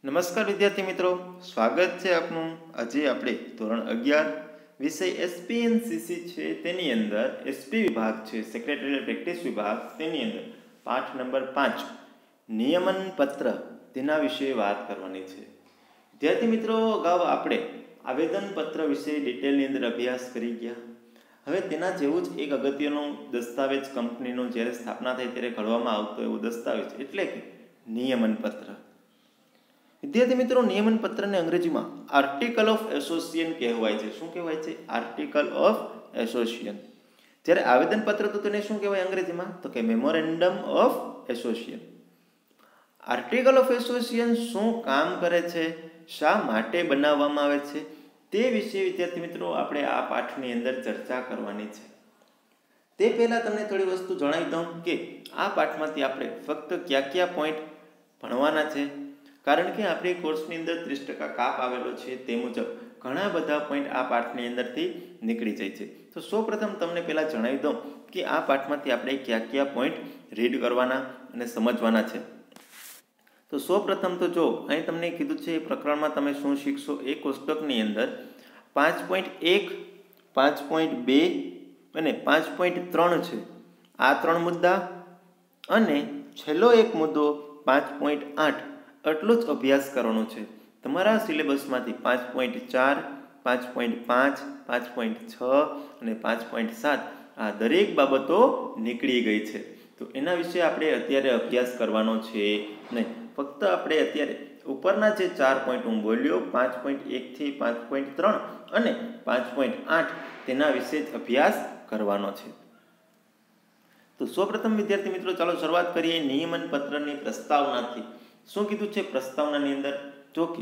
નમસ્કાર વિદ્યાર્થી મિત્રો, સ્વાગત છે આપનું। આજે આપણે ધોરણ 11 વિષય એસપીએનસીસી છે તેની અંદર એસપી વિભાગ છે, સેક્રેટરીયલ પ્રેક્ટિસ વિભાગ, તેની અંદર પાઠ નંબર 5 નિયમન પત્ર તેના વિશે વાત કરવાની છે। વિદ્યાર્થી મિત્રો, અગાઉ આપણે આવેદન પત્ર વિશે ડિટેલની અંદર અભ્યાસ કરી ગયા। હવે તેના જેવું જ એક અગત્યનો દસ્તાવેજ કંપનીનો જ્યારે સ્થાપના થાય ત્યારે ઘડવામાં આવતો એવો દસ્તાવેજ એટલે કે નિયમન પત્ર। વિદ્યાર્થી મિત્રો, નિયમન પત્રને અંગ્રેજીમાં આર્ટિકલ ઓફ એસોસિએશન કહેવાય છે। શું કહેવાય છે? Article of association. જ્યારે આવેદનપત્ર તો તેને શું કહેવાય અંગ્રેજીમાં? તો કે memorandum of association. Article of association શું કામ કરે છે, શા માટે બનાવવામાં આવે છે, તે વિશે વિદ્યાર્થી મિત્રો આપણે આ પાઠની અંદર ચર્ચા કરવાની છે। તે પહેલાં તમને થોડી વસ્તુ જણાવી દઉં કે આ પાઠમાંથી આપણે ફક્ત કયા પોઈન્ટ ભણવાના છે, કારણ કે આપણી કોર્સની અંદર 30% કાપ આવેલો છે। તે મુજબ ઘણા બધા પોઈન્ટ આ પાઠની અંદરથી નીકળી જાય છે। તો સૌપ્રથમ તમને પહેલાં જણાવી દઉં કે આ પાઠમાંથી આપણે કયા પોઈન્ટ રીડ કરવાના અને સમજવાના છે। તો સૌપ્રથમ તો જો અહીં તમને કીધું છે એ પ્રકરણમાં તમે શું શીખશો, એ કોષ્ટકની અંદર 5.1, 5.2 અને 5.3 છે, આ 3 મુદ્દા અને છેલ્લો એક મુદ્દો 5.8 એટલો જ અભ્યાસ કરવાનો છે। તમારા સિલેબસમાંથી 5.4, 5.5, 5.6 અને 5.7 આ દરેક બાબતો નીકળી ગઈ છે। તો એના વિશે આપણે અત્યારે અભ્યાસ કરવાનો છે નહીં, ફક્ત આપણે અત્યારે ઉપરના જે 4 પોઈન્ટ હું બોલ્યો 5.1 થી 5.3 અને 5.8 તેના વિશે જ અભ્યાસ કરવાનો છે। તો સૌપ્રથમ વિદ્યાર્થી મિત્રો ચાલો શરૂઆત કરીએ નિયમન પત્રની પ્રસ્તાવનાથી। શું કીધું છે પ્રસ્તાવનાની અંદર? જો કે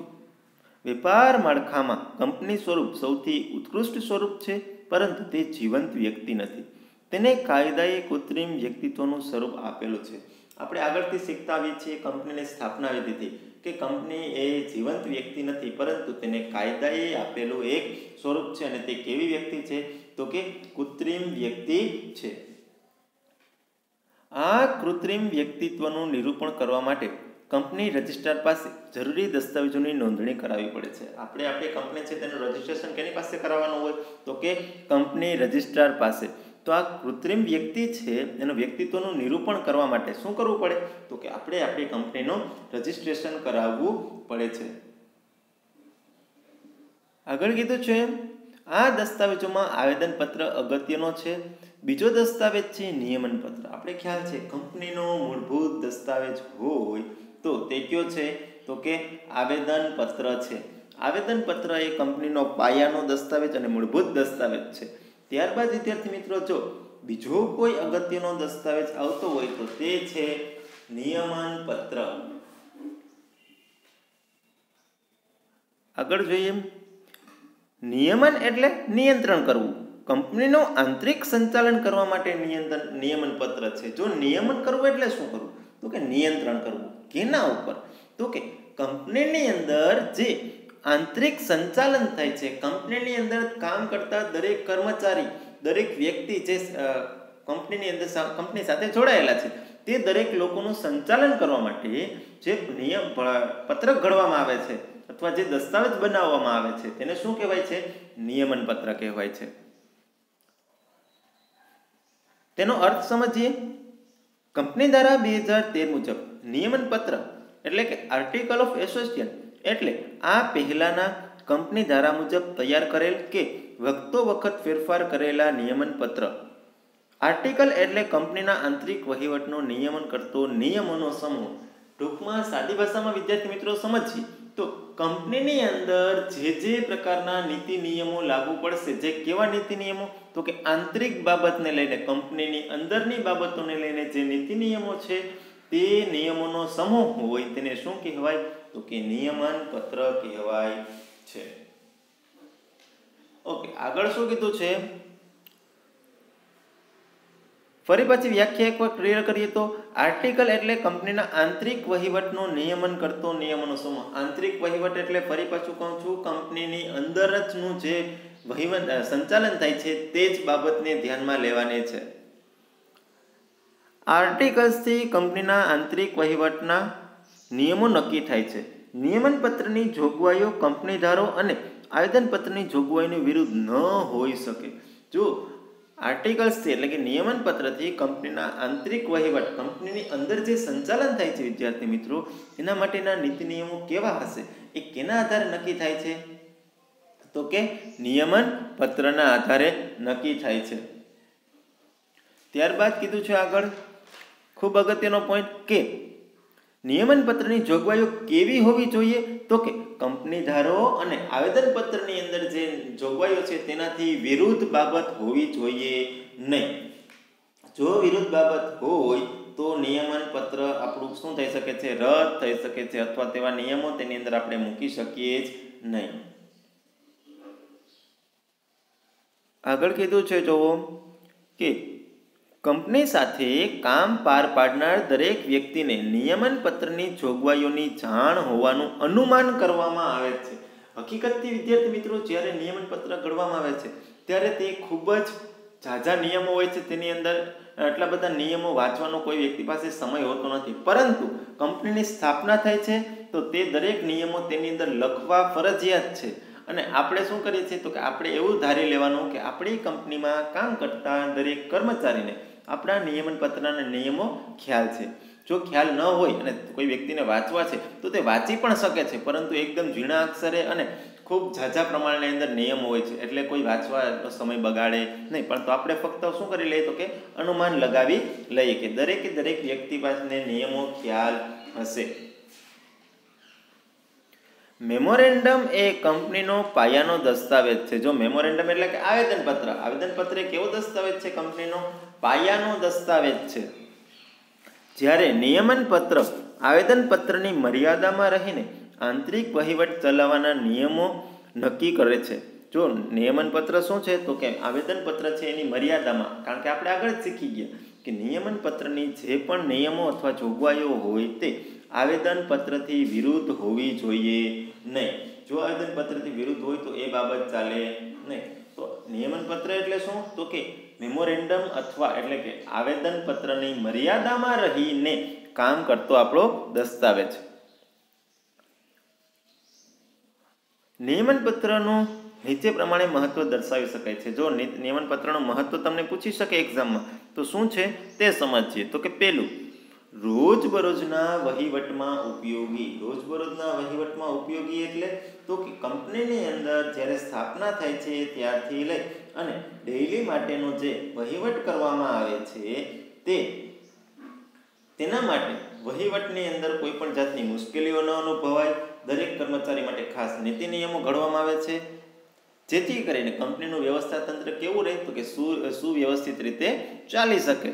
વેપાર માળખામાં કંપની સ્વરૂપ સૌથી ઉત્કૃષ્ટ સ્વરૂપ છે, પરંતુ તે જીવંત વ્યક્તિ નથી, તેને કાયદાએ કૃત્રિમ વ્યક્તિત્વનું સ્વરૂપ આપેલું છે। આપણે આગળથી શીખતા આવીએ છીએ કંપનીની સ્થાપના આવી હતી કે કંપની એ જીવંત વ્યક્તિ નથી, પરંતુ તેને કાયદાએ આપેલું એક સ્વરૂપ છે, અને તે કેવી વ્યક્તિ છે? તો કે કૃત્રિમ વ્યક્તિ છે। આ કૃત્રિમ વ્યક્તિત્વનું નિરૂપણ કરવા માટે કંપની રજિસ્ટ્રાર પાસે જરૂરી દસ્તાવેજોની નોંધણી કરાવવી પડે છે। આપણી કંપની છે તેનું રજિસ્ટ્રેશન કેની પાસે કરાવવાનું હોય? તો કે કંપની રજિસ્ટ્રાર પાસે। તો આ કૃત્રિમ વ્યક્તિ છે એનું વ્યક્તિત્વનું નિરૂપણ કરવા માટે શું કરવું પડે? તો કે આપણે આપણી કંપનીનું રજિસ્ટ્રેશન કરાવવું પડે છે। આગળ કીધું છે આ દસ્તાવેજોમાં આવેદનપત્ર અગત્યનો છે। બીજો દસ્તાવેજ છે નિયમન પત્ર। આપણે ખ્યાલ છે કંપનીનો મૂળભૂત દસ્તાવેજ હોય તો તે કયો છે? તો કે આવેદનપત્ર છે। આવેદનપત્ર એ કંપનીનો પાયાનો દસ્તાવેજ અને મૂળભૂત દસ્તાવેજ છે। ત્યારબાદ વિદ્યાર્થી મિત્રો જો બીજો કોઈ અગત્યનો દસ્તાવેજ આવતો હોય તો તે છે નિયમન પત્ર। આગળ જોઈએ, નિયમન એટલે નિયંત્રણ કરવું। કંપનીનું આંતરિક સંચાલન કરવા માટે નિયમન પત્ર છે। જો નિયમન કરવું એટલે શું કરવું? તો કે નિયંત્રણ કરવું। કેના ઉપર? તો કે કંપનીની અંદર જે આંતરિક સંચાલન થાય છે, કંપનીની અંદર કામ કરતા દરેક કર્મચારી, દરેક વ્યક્તિ જે કંપનીની અંદર કંપની સાથે જોડાયેલા છે, તે દરેક લોકોનું સંચાલન કરવા માટે જે નિયમ પત્રક ઘડવામાં આવે છે અથવા જે દસ્તાવેજ બનાવવામાં આવે છે તેને શું કહેવાય છે? નિયમન પત્ર કહેવાય છે। તેનો અર્થ સમજીએ। કંપની ધારા 2013 મુજબ નિયમન પત્ર એટલે કે આર્ટિકલ ઓફ એસોસિએશન એટલે આ પહેલાના કંપની ધારા મુજબ તૈયાર કરેલ કે વખતો વખત ફેરફાર કરેલા નિયમન પત્ર। આર્ટિકલ એટલે કંપનીના આંતરિક વહીવટનો નિયમન કરતો નિયમોનો સમૂહ। ટૂંકમાં સાદી ભાષામાં વિદ્યાર્થી મિત્રો સમજીએ તો કંપનીની અંદર જે પ્રકારના નીતિ નિયમો લાગુ પડશે, જે કેવા નીતિ નિયમો? તો કે આંતરિક બાબતને લઈને, કંપનીની અંદરની બાબતોને લઈને જે નીતિ નિયમો છે તે નિયમોનો સમૂહ હોય તેને શું કહેવાય? તો કે નિયમન પત્ર કહેવાય છે। ઓકે, આગળ શું કીધું છે? ફરી પાછી વ્યાખ્યા એકવાર ક્લિયર કરીએ તો આર્ટિકલ એટલે કંપનીના આંતરિક વહીવટનો નિયમન કરતો નિયમોનો સમૂહ। આંતરિક વહીવટ એટલે ફરી પાછું કહું છું, કંપનીની અંદર જનું જે વહીવટ સંચાલન થાય છે તે જ બાબતને ધ્યાનમાં લેવાની છે। આર્ટિકલ્સથી કંપનીના આંતરિક વહીવટના નિયમો નક્કી થાય છે। નિયમનપત્રની જોગવાઈઓ કંપનીધારો અને આવેદનપત્રની જોગવાઈની વિરુદ્ધ ન હોઈ શકે. જો આર્ટિકલ્સ છે એટલે કે નિયમનપત્રથી કંપનીના આંતરિક વહીવટ, કંપનીની અંદર જે સંચાલન થાય છે વિદ્યાર્થી મિત્રો, એના માટેના નીતિ નિયમો કેવા હશે, એ કેના આધારે નક્કી થાય છે? તો કે નિયમનપત્રના આધારે નક્કી થાય છે. ત્યારબાદ કીધું છે આગળ ખૂબ અગત્યનો પોઈન્ટ કે નિયમનપત્રની જોગવાઈઓ કેવી હોવી જોઈએ? તો કે કંપનીધારો અને આવેદનપત્રની અંદર જે જોગવાઈઓ છે તેનાથી વિરુદ્ધ બાબત હોવી જોઈએ નહીં. જો વિરુદ્ધ બાબત હોય તો નિયમનપત્ર આપણું શું થઈ શકે છે? રદ થઈ શકે છે, અથવા તેવા નિયમો તેની અંદર આપણે મૂકી શકીએ જ નહીં. આગળ કીધું છે જોવો કે કંપની સાથે કામ પાર પાડનાર દરેક વ્યક્તિને નિયમનપત્રની જોગવાઈઓની જાણ હોવાનું અનુમાન કરવામાં આવે છે. હકીકતથી વિદ્યાર્થી મિત્રો જ્યારે નિયમનપત્ર ઘડવામાં આવે છે ત્યારે તે ખૂબ જ ઝાઝા નિયમો હોય છે. તેની અંદર આટલા બધા નિયમો વાંચવાનો કોઈ વ્યક્તિ પાસે સમય હોતો નથી. પરંતુ કંપનીની સ્થાપના થાય છે તો તે દરેક નિયમો તેની અંદર લખવા ફરજિયાત છે. અને આપણે શું કરીએ છીએ તો કે આપણે એવું ધારી લેવાનું કે આપણી કંપનીમાં કામ કરતા દરેક કર્મચારીને આપણા નિયમનપત્રના નિયમો ખ્યાલ છે. જો ખ્યાલ ન હોય અને કોઈ વ્યક્તિને વાંચવા છે તો તે વાંચી પણ શકે છે, પરંતુ એકદમ ઝીણા અક્ષરે અને ખૂબ ઝાઝા પ્રમાણની અંદર નિયમો હોય છે, એટલે કોઈ વાંચવાનો સમય બગાડે નહીં. પરંતુ આપણે ફક્ત શું કરી લઈએ તો કે અનુમાન લગાવી લઈએ કે દરેકે દરેક વ્યક્તિ પાસે નિયમો ખ્યાલ હશે. મેમોરેન્ડમ એ કંપનીનો પાયાનો દસ્તાવેજ છે. જો મેમોરેન્ડમ એટલે કે આવેદનપત્ર, આવેદનપત્ર એ કેવો દસ્તાવેજ છે? કંપનીનો પાયાનો દસ્તાવેજ છે. જ્યારે નિયમનપત્ર આવેદનપત્રની મર્યાદામાં રહીને આંતરિક વહીવટ ચલાવવાના નિયમો નક્કી કરે છે. જો નિયમનપત્ર શું છે તો કે આવેદનપત્ર છે એની મર્યાદામાં, કારણ કે આપણે આગળ જ શીખી ગયા કે નિયમનપત્રની જે પણ નિયમો અથવા જોગવાઈઓ હોય તે આવેદનપત્રથી વિરુદ્ધ હોવી જોઈએ નહીં. જો આવેદનપત્રથી વિરુદ્ધ હોય તો એ બાબત ચાલે નહીં. તો નિયમનપત્ર એટલે શું તો કે મેમોરેન્ડમ અથવા એટલે કે આવેદનપત્રની મર્યાદામાં રહીને કામ કરતો આપણો દસ્તાવેજ. નિયમનપત્રનું નીચે પ્રમાણે મહત્વ દર્શાવી શકાય છે. જો નિયમનપત્રનું મહત્વ તમને પૂછી શકે એક્ઝામમાં તો શું છે તે સમજીએ. તો કે પહેલું, રોજબરોજના વહીવટમાં ઉપયોગી. રોજબરોજના વહીવટમાં ઉપયોગી એટલે તો કે કંપનીની અંદર જ્યારે સ્થાપના થાય છે ત્યારથી લઈ અને ડેઇલી માટેનો જે વહીવટ કરવામાં આવે છે તેના માટે વહીવટની અંદર કોઈ પણ જાતની મુશ્કેલીઓ ન અનુભવાય. દરેક કર્મચારી માટે ખાસ નીતિ નિયમો ઘડવામાં આવે છે, જેથી કરીને કંપનીનું વ્યવસ્થા તંત્ર કેવું રહે તો કે સુવ્યવસ્થિત રીતે ચાલી શકે.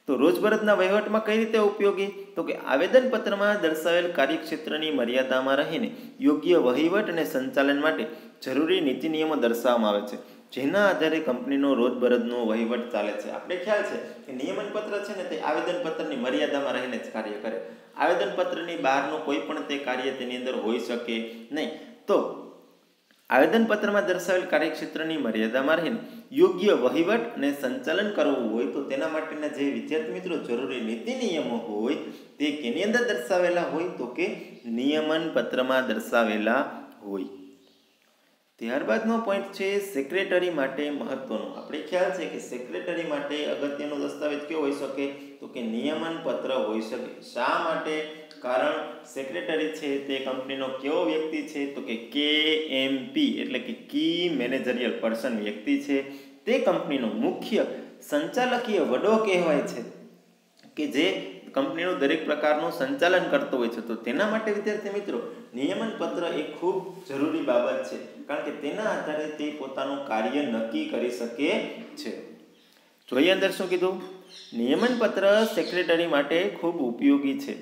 તો રોજબરોજના વહીવટમાં કઈ રીતે ઉપયોગી તો કે આવેદનપત્રમાં દર્શાવેલ કાર્યક્ષેત્રની મર્યાદામાં રહીને યોગ્ય વહીવટ અને સંચાલન માટે જરૂરી નીતિ નિયમો દર્શાવવામાં આવે છે, જેના આધારે કંપનીનો રોજબરોજનો વહીવટ ચાલે છે. આપણે ખ્યાલ છે કે નિયમનપત્ર છે ને તે આવેદનપત્રની મર્યાદામાં રહીને જ કાર્ય કરે. આવેદનપત્રની બહારનું કોઈ પણ તે કાર્ય તેની અંદર હોઈ શકે નહીં. તો આવેદનપત્રમાં દર્શાવેલ કાર્યક્ષેત્રની મર્યાદામાં રહીને યોગ્ય વહીવટ અને સંચાલન કરવું હોય તો તેના માટેના જે વિદ્યાર્થી મિત્રો જરૂરી નીતિ નિયમો હોય તે કેની અંદર દર્શાવેલા હોય તો કે નિયમનપત્રમાં દર્શાવેલા હોય. ત્યારબાદનો પોઈન્ટ છે સેક્રેટરી માટે મહત્વનો. આપણે ખ્યાલ છે કે સેક્રેટરી માટે અગત્યનો દસ્તાવેજ કેવો હોઈ શકે તો કે નિયમનપત્ર હોઈ શકે. શા માટે? કારણ સેક્રેટરી છે તે કંપનીનો કેવો વ્યક્તિ છે તો કે KMP એટલે કે કી મેનેજરિયલ પર્સન વ્યક્તિ છે. તે કંપનીનો મુખ્ય સંચાલકીય વડો કહેવાય છે કે જે કંપનીનું દરેક પ્રકારનું સંચાલન કરતો હોય છે. તો તેના માટે વિદ્યાર્થી મિત્રો નિયમનપત્ર એ ખૂબ જરૂરી બાબત છે, કારણ કે તેના આધારે તે પોતાનું કાર્ય નક્કી કરી શકે છે. જોઈએ અંદર શું કીધું? નિયમનપત્ર સેક્રેટરી માટે ખૂબ ઉપયોગી છે.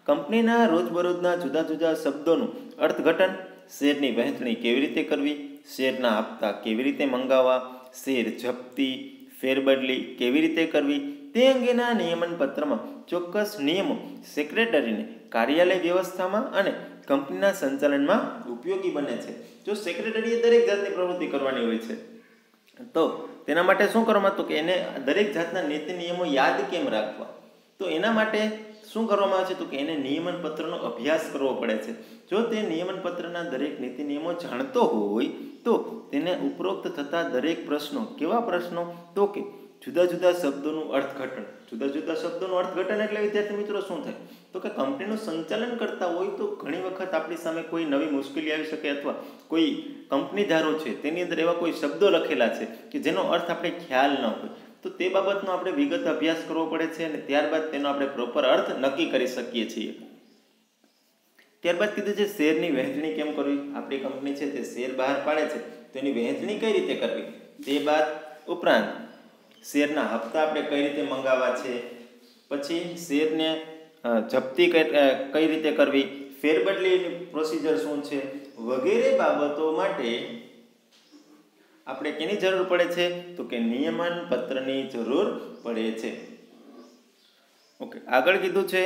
કંપનીના રોજબરોજના જુદા જુદા શબ્દોનું અર્થઘટન, શેરની વહેંચણી કેવી રીતે કરવી, શેરના હપ્તા કેવી રીતે મંગાવવા, શેર જપ્તી, ફેરબદલી કેવી રીતે કરવી, તે અંગેના નિયમનપત્રમાં ચોક્કસ નિયમો સેક્રેટરીને કાર્યાલય વ્યવસ્થામાં અને કંપનીના સંચાલનમાં ઉપયોગી બને છે. જો સેક્રેટરીએ દરેક જાતની પ્રવૃત્તિ કરવાની હોય છે તો તેના માટે શું કરવામાં તો કે એને દરેક જાતના નીતિ નિયમો યાદ કેમ રાખવા? તો એના માટે શું કરવામાં આવે છે? તો કે એને નિયમન પત્રનો અભ્યાસ કરવો પડે છે. જો તે નિયમન પત્રના દરેક નીતિ નિયમો જાણતો હોય તો તેને ઉપરોક્ત થતા દરેક પ્રશ્નો, કેવા પ્રશ્નો? તો કે જુદા જુદા શબ્દોનું અર્થઘટન. જુદા જુદા શબ્દોનું અર્થઘટન એટલે વિદ્યાર્થી મિત્રો શું થાય? તો કે કંપનીનું સંચાલન કરતા હોય તો ઘણી વખત આપણી સામે કોઈ નવી મુશ્કેલી આવી શકે, અથવા કોઈ કંપની ધારો છે તેની અંદર એવા કોઈ શબ્દો લખેલા છે કે જેનો અર્થ આપણે ખ્યાલ ન હોય, તો તે બાબતનો આપણે વિગત અભ્યાસ કરવો પડે છે અને ત્યારબાદ તેનો આપણે પ્રોપર અર્થ નક્કી કરી શકીએ છીએ. ત્યારબાદ કીધું છે શેરની વહેંચણી કેમ કરવી. આપણી કંપની છે તે શેર બહાર પાડે છે તો એની વહેંચણી કઈ રીતે કરવી. તે બાદ ઉપરાંત શેરના હપ્તા આપણે કઈ રીતે મંગાવવા છે, પછી શેરને જપ્તી કઈ રીતે કરવી, ફેરબદલીની પ્રોસિજર શું છે, વગેરે બાબતો માટે આપણે કેની જરૂર પડે છે? તો કે નિયમન પત્રની જરૂર પડે છે. ઓકે, આગળ કીધું છે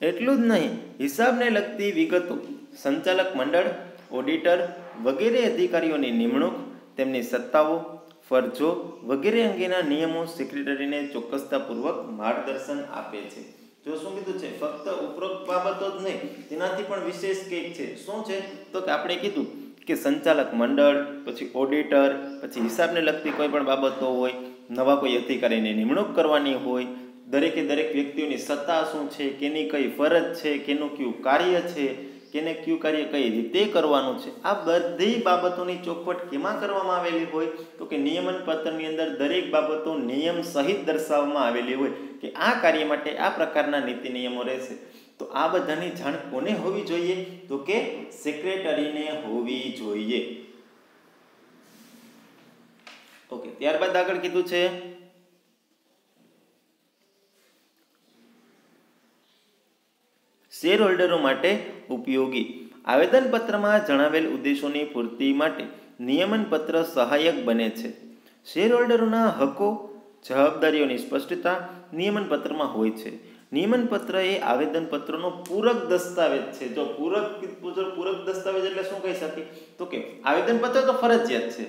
એટલું જ નહીં, હિસાબને લગતી વિગતો, સંચાલક મંડળ, ઓડિટર વગેરે અધિકારીઓની નિમણૂક, તેમની સત્તાઓ, ફરજો વગેરે અંગેના નિયમો સેક્રેટરીને ચોક્કસતાપૂર્વક માર્ગદર્શન આપે છે. જો શું કીધું છે? ફક્ત ઉપરોક્ત બાબતો જ નહીં, તેનાથી પણ વિશેષ કંઈક છે. શું છે? તો કે આપણે કીધું કે સંચાલક મંડળ, પછી ઓડિટર, પછી હિસાબને લગતી કોઈ પણ બાબતો હોય, નવા કોઈ અધિકારીની નિમણૂક કરવાની હોય, દરેકે દરેક વ્યક્તિઓની સત્તા શું છે, કેની કઈ ફરજ છે, કેનું કયું કાર્ય છે, કેને કયું કાર્ય કઈ રીતે કરવાનું છે, આ બધી બાબતોની ચોખવટ કેમાં કરવામાં આવેલી હોય? તો કે નિયમન પત્રની અંદર દરેક બાબતો નિયમ સહિત દર્શાવવામાં આવેલી હોય કે આ કાર્ય માટે આ પ્રકારના નીતિ નિયમો રહેશે. તો આ બધાની જાણ કોને હોવી જોઈએ? તો કે સેક્રેટરીને હોવી જોઈએ. ઓકે, ત્યારબાદ આગળ કીધું છે શેર હોલ્ડરો માટે ઉપયોગી. આવેદનપત્રમાં જણાવેલ ઉદ્દેશોની પૂર્તિ માટે નિયમન પત્ર સહાયક બને છે. શેર હોલ્ડરોના હકો, જવાબદારીઓની સ્પષ્ટતા નિયમન પત્રમાં હોય છે. નિયમન પત્ર એ આવેદનપત્રનો પૂરક દસ્તાવેજ છે. જો પૂરક દસ્તાવેજ એટલે શું કહી શકીએ? તો કે આવેદનપત્ર તો ફરજિયાત છે,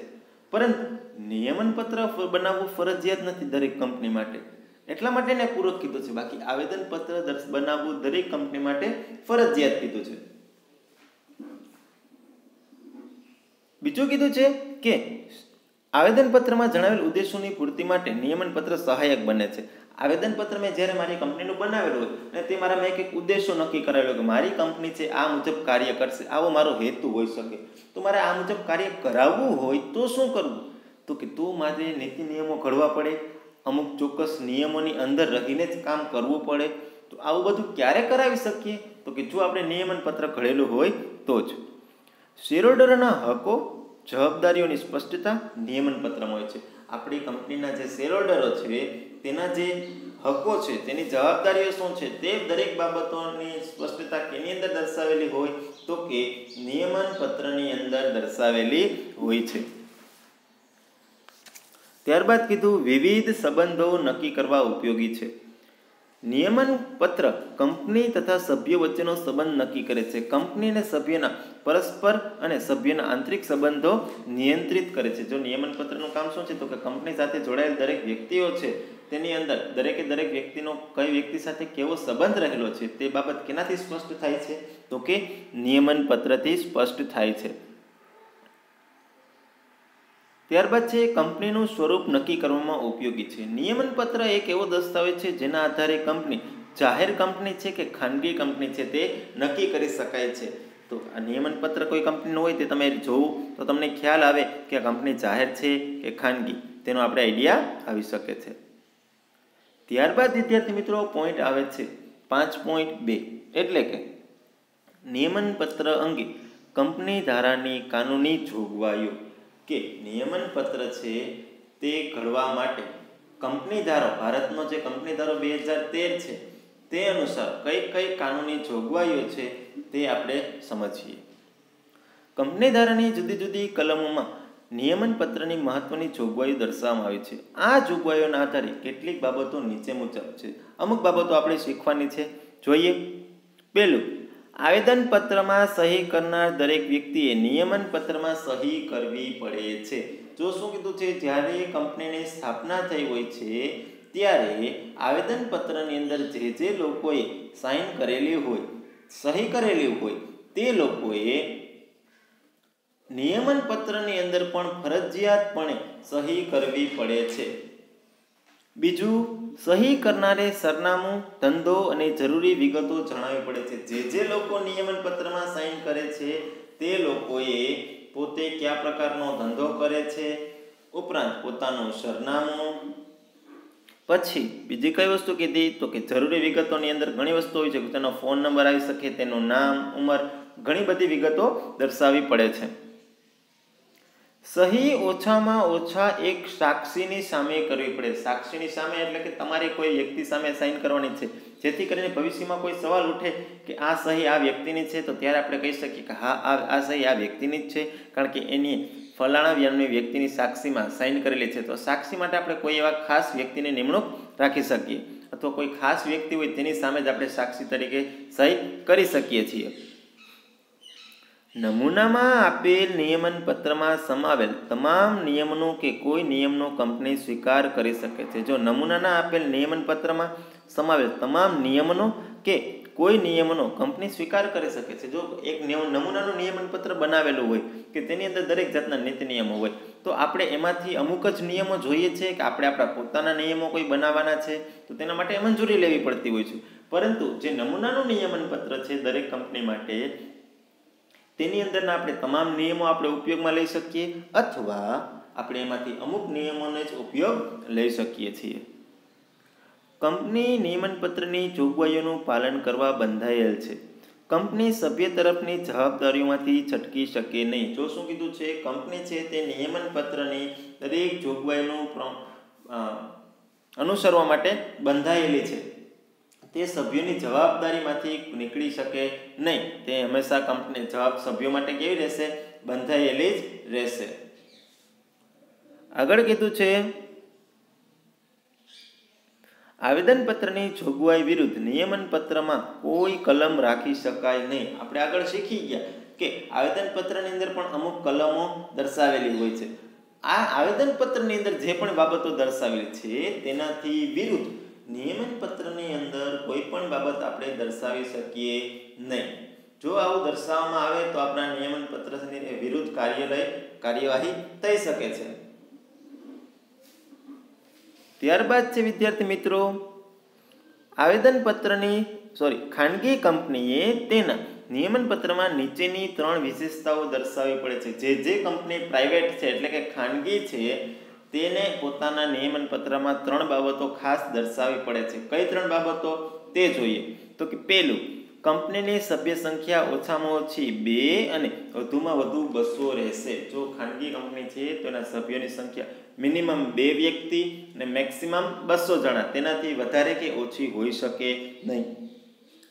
પરંતુ નિયમન પત્ર બનાવવું ફરજિયાત નથી દરેક કંપની માટે. એટલા માટે એને પૂરક કીધું છે. બાકી આવેદનપત્ર બનાવવું દરેક કંપની માટે ફરજિયાત કીધું છે. બીજું કીધું છે કે આવેદનપત્રમાં જણાવેલ ઉદ્દેશોની પૂર્તિ માટે નિયમન પત્ર સહાયક બને છે. આવેદનપત્ર મેં જ્યારે મારી કંપનીનું બનાવેલું હોય અને તે મારા મેં કંઈક ઉદ્દેશો નક્કી કરેલો કે મારી કંપની છે આ મુજબ કાર્ય કરશે, આવો મારો હેતુ હોઈ શકે, તો મારે આ મુજબ કાર્ય કરાવવું હોય તો શું કરવું? તો કે તો મારે નીતિ નિયમો ઘડવા પડે, અમુક ચોક્કસ નિયમોની અંદર રહીને જ કામ કરવું પડે. તો આવું બધું ક્યારે કરાવી શકીએ? તો કે જો આપણે નિયમન પત્ર ઘડેલું હોય તો જ. શેરહોલ્ડરોના હકો, જવાબદારીઓની સ્પષ્ટતા નિયમન પત્રમાં હોય છે. આપણી કંપનીના જે શેરહોલ્ડરો છે તેના જે હકો છે, તેની જવાબદારીઓ શું છે, તે દરેક બાબતોની સ્પષ્ટતા કેની અંદર દર્શાવેલી હોય? તો કે નિયમન પત્રની અંદર દર્શાવેલી હોય છે. ત્યારબાદ કીધું વિવિધ સંબંધો નક્કી કરવા ઉપયોગી છે. નિયમન પત્ર કંપની તથા સભ્યો વચ્ચેનો સંબંધ નક્કી કરે છે. કંપની અને સભ્યના પરસ્પર અને સભ્યના આંતરિક સંબંધો નિયંત્રિત કરે છે. જો નિયમન પત્રનું કામ શું છે? તો કે કંપની સાથે જોડાયેલ દરેક વ્યક્તિઓ છે તેની અંદર દરેકે દરેક વ્યક્તિનો કઈ વ્યક્તિ સાથે કેવો સંબંધ રહેલો છે તે બાબત કેનાથી સ્પષ્ટ થાય છે? તો કે નિયમન પત્રથી સ્પષ્ટ થાય છે. ત્યારબાદ છે કંપનીનું સ્વરૂપ નક્કી કરવામાં ઉપયોગી છે. નિયમન પત્ર એક એવો દસ્તાવેજ છે જેના આધારે કંપની જાહેર કંપની છે કે ખાનગી કંપની છે તે નક્કી કરી શકાય છે. તો આ નિયમન પત્ર કોઈ કંપનીનું હોય તે તમે જોવું તો તમને ખ્યાલ આવે કે આ કંપની જાહેર છે કે ખાનગી, તેનો આપણે આઈડિયા આવી શકે છે. ત્યારબાદ વિદ્યાર્થી મિત્રો પોઈન્ટ આવે છે 5.2, એટલે કે નિયમન પત્ર અંગે કંપની ધારાની કાનૂની જોગવાઈઓ. કે નિયમન પત્ર છે તે ઘડવા માટે કંપની ધારો, ભારતનો જે કંપની ધારો 2013 છે તે અનુસાર કઈ કઈ કાનૂની જોગવાઈઓ છે તે આપણે સમજીએ. કંપની ધારાની જુદી જુદી કલમોમાં નિયમન પત્રની મહત્વની જોગવાઈઓ દર્શાવવામાં આવી છે. આ જોગવાઈઓના આધારે કેટલીક બાબતો નીચે મુજબ છે. અમુક બાબતો આપણે શીખવાની છે, જોઈએ. પહેલું, આવેદનપત્રમાં સહી કરનાર દરેક વ્યક્તિએ નિયમન પત્રમાં સહી કરવી પડે છે. જો શું કીધું છે? જ્યારે કંપનીની સ્થાપના થઈ હોય છે ત્યારે આવેદનપત્રની અંદર જે લોકોએ સાઇન કરેલી હોય, સહી કરેલી હોય, તે લોકોએ નિયમન પત્રની અંદર પણ ફરજિયાતપણે સહી કરવી પડે છે. બીજું, સહી કરનારે સરનામું, ધંધો અને જરૂરી વિગતો જણાવવી પડે છે. જે લોકો નિયમન પત્રમાં સાઇન કરે છે તે લોકોએ પોતે કયા પ્રકારનો ધંધો કરે છે, ઉપરાંત પોતાનું સરનામું, પછી બીજી કઈ વસ્તુ કીધી તો કે જરૂરી વિગતોની અંદર ઘણી વસ્તુ હોય છે. તેનો ફોન નંબર આવી શકે, તેનું નામ, ઉંમર, ઘણી બધી વિગતો દર્શાવવી પડે છે. સહી ઓછામાં ઓછા એક સાક્ષીની સામે કરવી પડે. સાક્ષીની સામે એટલે કે તમારે કોઈ વ્યક્તિ સામે સાઇન કરવાની છે, જેથી કરીને ભવિષ્યમાં કોઈ સવાલ ઉઠે કે આ સહી આ વ્યક્તિની છે, તો ત્યારે આપણે કહી શકીએ કે હા આ સહી આ વ્યક્તિની જ છે, કારણ કે એની ફલાણા વ્યક્તિની વ્યક્તિની સાક્ષીમાં સાઇન કરેલી છે. તો સાક્ષી માટે આપણે કોઈ એવા ખાસ વ્યક્તિની નિમણૂક રાખી શકીએ, અથવા કોઈ ખાસ વ્યક્તિ હોય તેની સામે જ આપણે સાક્ષી તરીકે સહી કરી શકીએ છીએ. નમૂનામાં આપેલ નિયમન પત્રમાં સમાવેલ તમામ નિયમનો કે કોઈ નિયમનો કંપની સ્વીકાર કરી શકે છે. જો નમૂનાના આપેલ નિયમન પત્રમાં સમાવેલ તમામ નિયમનો કે કોઈ નિયમનો કંપની સ્વીકાર કરી શકે છે. જો એક નમૂનાનું નિયમન પત્ર બનાવેલું હોય કે તેની અંદર દરેક જાતના નીતિ નિયમો હોય, તો આપણે એમાંથી અમુક જ નિયમો જોઈએ છે કે આપણે આપણા પોતાના નિયમો કોઈ બનાવવાના છે, તો તેના માટે મંજૂરી લેવી પડતી હોય છે. પરંતુ જે નમૂનાનું નિયમન પત્ર છે દરેક કંપની માટે, તેની અંદરના આપણે તમામ નિયમો આપણે ઉપયોગમાં લઈ શકીએ, અથવા આપણે એમાંથી અમુક નિયમોને જ ઉપયોગ લઈ શકીએ છીએ. કંપની નિયમનપત્રની જોગવાઈઓનું પાલન કરવા બંધાયેલ છે. કંપની સભ્ય તરફની જવાબદારીઓમાંથી છટકી શકે નહીં. જો શું કીધું છે, કંપની છે તે નિયમનપત્રની દરેક જોગવાઈનું અનુસરવા માટે બંધાયેલી છે. તે સભ્યોની જવાબદારીમાંથી નીકળી શકે નહીં. તે હંમેશા કંપની સભ્યો માટે કેવી રહેશે? બંધાયેલી જ રહેશે. આગળ કીધું છે, આવેદનપત્રની જોગવાઈ વિરુદ્ધ નિયમનપત્રમાં કોઈ કલમ રાખી શકાય નહીં. આપણે આગળ શીખી ગયા કે આવેદનપત્રની અંદર પણ અમુક કલમો દર્શાવેલી હોય છે. આ આવેદનપત્રની અંદર જે પણ બાબતો દર્શાવેલી છે તેનાથી વિરુદ્ધ નિયમનપત્રની અંદર કોઈ પણ બાબત આપણે દર્શાવી શકીએ નહીં. જો આવું દર્શાવવામાં આવે તો આપણા નિયમનપત્રની વિરુદ્ધ કાર્યવાહી થઈ શકે છે. ત્યારબાદ છે વિદ્યાર્થી મિત્રો, ખાનગી કંપનીએ તેના નિયમનપત્રમાં નીચેની 3 વિશેષતાઓ દર્શાવવી પડે છે. જે કંપની પ્રાઇવેટ છે એટલે કે ખાનગી છે, તેને પોતાના નિયમનપત્રમાં 3 બાબતો ખાસ દર્શાવવી પડે છે. કઈ 3 બાબતો તે જોઈએ તો કે પહેલું, કંપનીની સભ્ય સંખ્યા ઓછામાં ઓછી 2 અને વધુમાં વધુ 200 રહેશે. જો ખાનગી કંપની છે તો એના સભ્યોની સંખ્યા મિનિમમ 2 વ્યક્તિ અને મેક્સિમમ 200 જણા, તેનાથી વધારે કે ઓછી હોઈ શકે નહીં.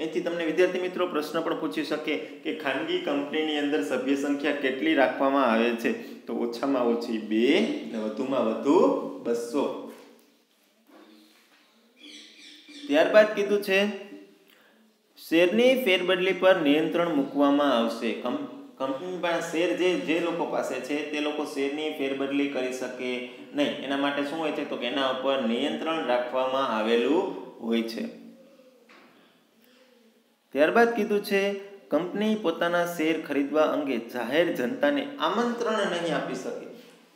એથી તમને વિદ્યાર્થી મિત્રો પ્રશ્ન પણ પૂછી શકે કે ખાનગી કંપનીની અંદર સભ્ય સંખ્યા કેટલી રાખવામાં આવે છે? તો ઓછામાં ઓછી 2 અને વધુમાં વધુ 200. ત્યારબાદ કીધું છે, શેરની ફેરબદલી પર નિયંત્રણ મૂકવામાં આવશે. કંપની પાસે શેર જે લોકો પાસે છે તે લોકો શેરની ફેરબદલી કરી શકે નહીં. એના માટે શું હોય છે તો કે એના ઉપર નિયંત્રણ રાખવામાં આવેલું હોય છે. ત્યારબાદ કીધું છે, કંપની પોતાના શેર ખરીદવા અંગે જાહેર જનતાને આમંત્રણ નહીં આપી શકે.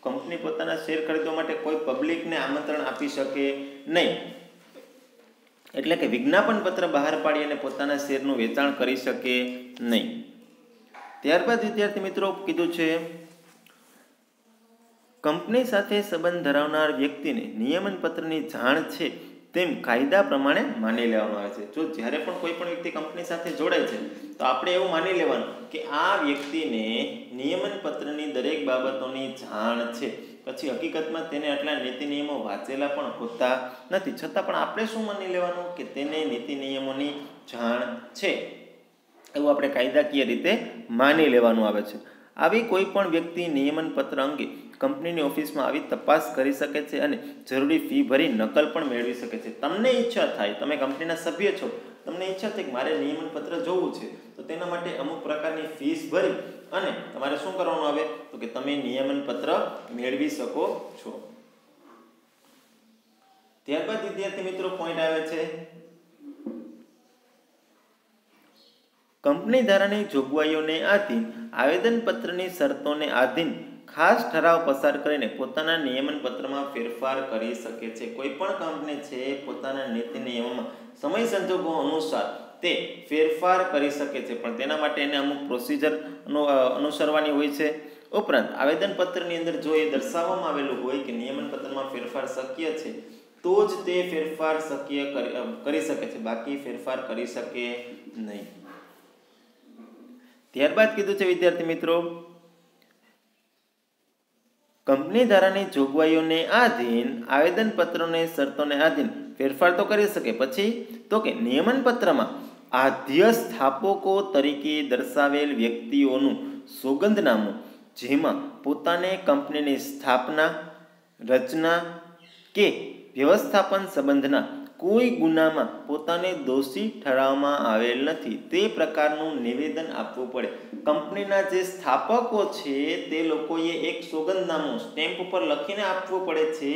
કંપની પોતાના શેર ખરીદવા માટે કોઈ પબ્લિકને આમંત્રણ આપી શકે નહીં. એટલે કે વિજ્ઞાપન પત્ર બહાર પાડી અને પોતાના શેરનું વેચાણ કરી શકે નહીં. ત્યારબાદ વિદ્યાર્થી મિત્રો કીધું છે, કંપની સાથે સંબંધ ધરાવનાર વ્યક્તિને નિયમન પત્રની જાણ છે તેમ કાયદા પ્રમાણે માની લેવામાં આવે છે. જો જ્યારે પણ કોઈ પણ વ્યક્તિ કંપની સાથે જોડાય છે તો આપણે એવું માની લેવાનું કે આ વ્યક્તિને નિયમન પત્રની દરેક બાબતોની જાણ છે. પછી હકીકતમાં તેને આટલા નીતિ નિયમો વાંચેલા પણ હોતા નથી, છતાં પણ આપણે શું માની લેવાનું કે તેને નીતિ નિયમોની જાણ છે, એવું આપણે કાયદાકીય રીતે માની લેવાનું આવે છે. આવી કોઈ પણ વ્યક્તિ નિયમન પત્ર અંગે કંપનીની ઓફિસમાં આવી તપાસ કરી શકે છે અને જરૂરી ફી ભરી નકલ પણ મેળવી શકે છે. તમને ઈચ્છા થાય, તમે કંપનીના સભ્ય છો, તમને ઈચ્છા થાય કે મારે નિયમન પત્ર જોવું છે, તો તેના માટે અમુક પ્રકારની ફીસ ભરી અને તમારે શું કરવાનું આવે તો કે તમે નિયમન પત્ર મેળવી શકો છો. ત્યારબાદ વિદ્યાર્થી મિત્રો પોઈન્ટ આવે છે કંપની ધારાની જોગવાઈઓને આધીન આવેદનપત્રની શરતોને આધીન ખાસ ઠરાવ પસાર કરીને પોતાના નિયમન પત્રમાં ફેરફાર કરી શકે છે. કોઈ પણ કંપની છે પોતાના નીતિ નિયમોમાં સમય સંજોગો અનુસાર તે ફેરફાર કરી શકે છે, પણ તેના માટે એને અમુક પ્રોસિજર અનુસરવાની હોય છે. ઉપરાંત આવેદનપત્રની અંદર જો એ દર્શાવવામાં આવેલું હોય કે નિયમન પત્રમાં ફેરફાર શક્ય છે તો જ તે ફેરફાર શક્ય કરી શકે છે, બાકી ફેરફાર કરી શકે નહીં. ત્યારબાદ કીધું છે વિદ્યાર્થી મિત્રો કંપની ધારાની જોગવાઈઓને આધીન આવેદનપત્રોને શરતોને આધીન ફેરફાર તો કરી શકે, પછી તો કે નિયમન પત્રમાં આધ્યસ્થાપકો તરીકે દર્શાવેલ વ્યક્તિઓનું સોગંદનામું જેમાં પોતાને કંપનીની સ્થાપના, રચના કે વ્યવસ્થાપન સંબંધના કોઈ ગુનામાં પોતાને દોષી ઠરાવવામાં આવેલ નથી તે પ્રકારનું નિવેદન આપવું પડે. કંપનીના જે સ્થાપકો છે તે લોકોએ એક સોગંદનામું સ્ટેમ્પ ઉપર લખીને આપવું પડે છે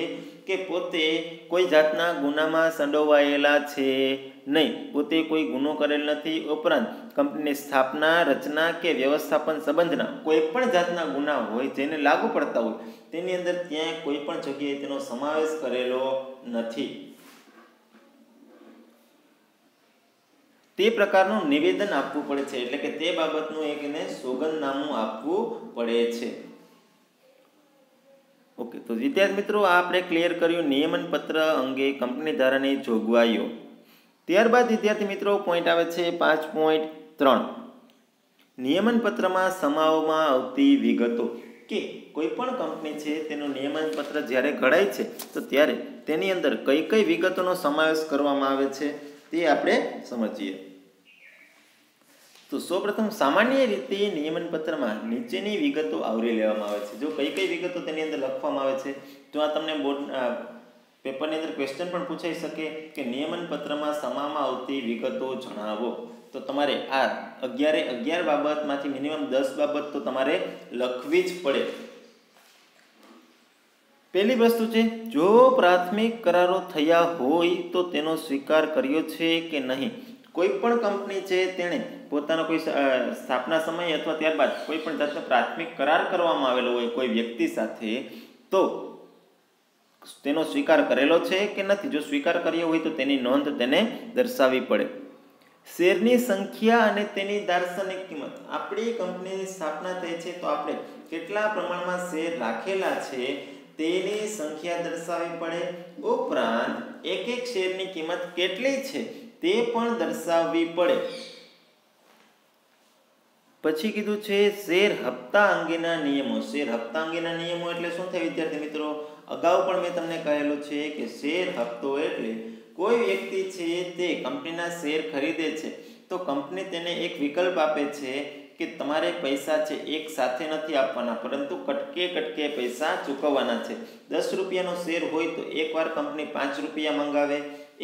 કે પોતે કોઈ જાતના ગુનામાં સંડોવાયેલા છે નહીં, પોતે કોઈ ગુનો કરેલ નથી. ઉપરાંત કંપનીની સ્થાપના, રચના કે વ્યવસ્થાપન સંબંધના કોઈ પણ જાતના ગુના હોય જેને લાગુ પડતા હોય તેની અંદર ત્યાં કોઈ પણ જગ્યાએ તેનો સમાવેશ કરેલો નથી. તે પ્રકારનું નિવેદન આપવું પડે છે, એટલે કે તે બાબતનું એક એને સોગંદનામું આપવું પડે છે. ઓકે, તો વિદ્યાર્થી મિત્રો આપણે ક્લિયર કર્યું નિયમન પત્ર અંગે કંપની ધારાની જોગવાઈઓ. ત્યારબાદ વિદ્યાર્થી મિત્રો પોઈન્ટ આવે છે 5.3 નિયમન પત્રમાં સમાવવામાં આવતી વિગતો. કે કોઈ પણ કંપની છે તેનું નિયમન પત્ર જ્યારે ઘડાય છે તો ત્યારે તેની અંદર કઈ કઈ વિગતોનો સમાવેશ કરવામાં આવે છે તે આપણે સમજીએ. તો સૌપ્રથમ સામાન્ય રીતે નિયમન પત્રમાં નીચેની વિગતો આવરી લેવામાં આવે છે. જો કઈ કઈ વિગતો તેની અંદર લખવામાં આવે છે, જો આ તમને બોર્ડ પેપરની અંદર ક્વેશ્ચન પણ પૂછાઈ શકે કે નિયમન પત્રમાં સમાવવામાં આવતી વિગતો જણાવો, તો તમારે આ 11 બાબતમાંથી મિનિમમ 10 બાબત તો તમારે લખવી જ પડે. પહેલી વસ્તુ છે, જો પ્રાથમિક કરારો થયા હોય તો તેનો સ્વીકાર કર્યો છે કે નહીં. કોઈ પણ કંપની છે તેણે પોતાનો કોઈ સ્થાપના સમય અથવા ત્યારબાદ કોઈ પણ જાતનો પ્રાથમિક કરાર કરવામાં આવેલો હોય કોઈ વ્યક્તિ સાથે, તો તેનો સ્વીકાર કરેલો છે કે નથી. જો સ્વીકાર કર્યો હોય તો તેની નોંધ તેને દર્શાવવી પડે. શેરની સંખ્યા અને તેની દાર્શનિક કિંમત. આપણી કંપનીની સ્થાપના થઈ છે તો આપણે કેટલા પ્રમાણમાં શેર રાખેલા છે તેની સંખ્યા દર્શાવવી પડે. ઉપરાંત એક શેરની કિંમત કેટલી છે તે પણ દર્શાવવી પડે. પછી કીધું છે શેર હપ્તા અંગેના નિયમો. શેર હપ્તા અંગેના નિયમો એટલે શું થાય વિદ્યાર્થી મિત્રો? અગાઉ પણ મેં તમને કહેલું છે કે શેર હપ્તો એટલે કોઈ વ્યક્તિ છે તે કંપનીના શેર ખરીદે છે તો કંપની તેને એક વિકલ્પ આપે છે કે તમારે પૈસા છે એક સાથે નથી આપવાના, પરંતુ કટકે પૈસા ચૂકવવાના છે. 10 રૂપિયાનો શેર હોય તો એકવાર કંપની 5 રૂપિયા મંગાવે,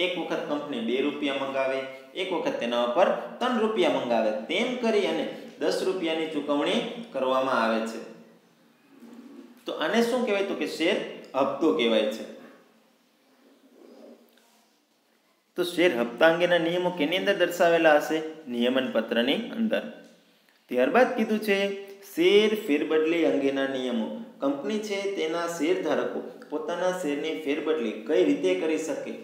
એક વખત કંપની 2 રૂપિયા મંગાવે, એક વખત તેના ઉપર 3 રૂપિયા મંગાવે. તેમ કરી અને 10 રૂપિયાની ચૂકવણી કરવામાં આવે છે. તો આને શું કહેવાય? તો કે શેર હપ્તો કહેવાય છે. તો શેર હપ્તા અંગેના નિયમો કેની અંદર દર્શાવેલા હશે? નિયમન પત્રની અંદર. ત્યારબાદ કીધું છે શેર ફેરબદલી અંગેના નિયમો. કંપની છે તેના શેરધારકો પોતાના શેરની ફેરબદલી કઈ રીતે કરી શકે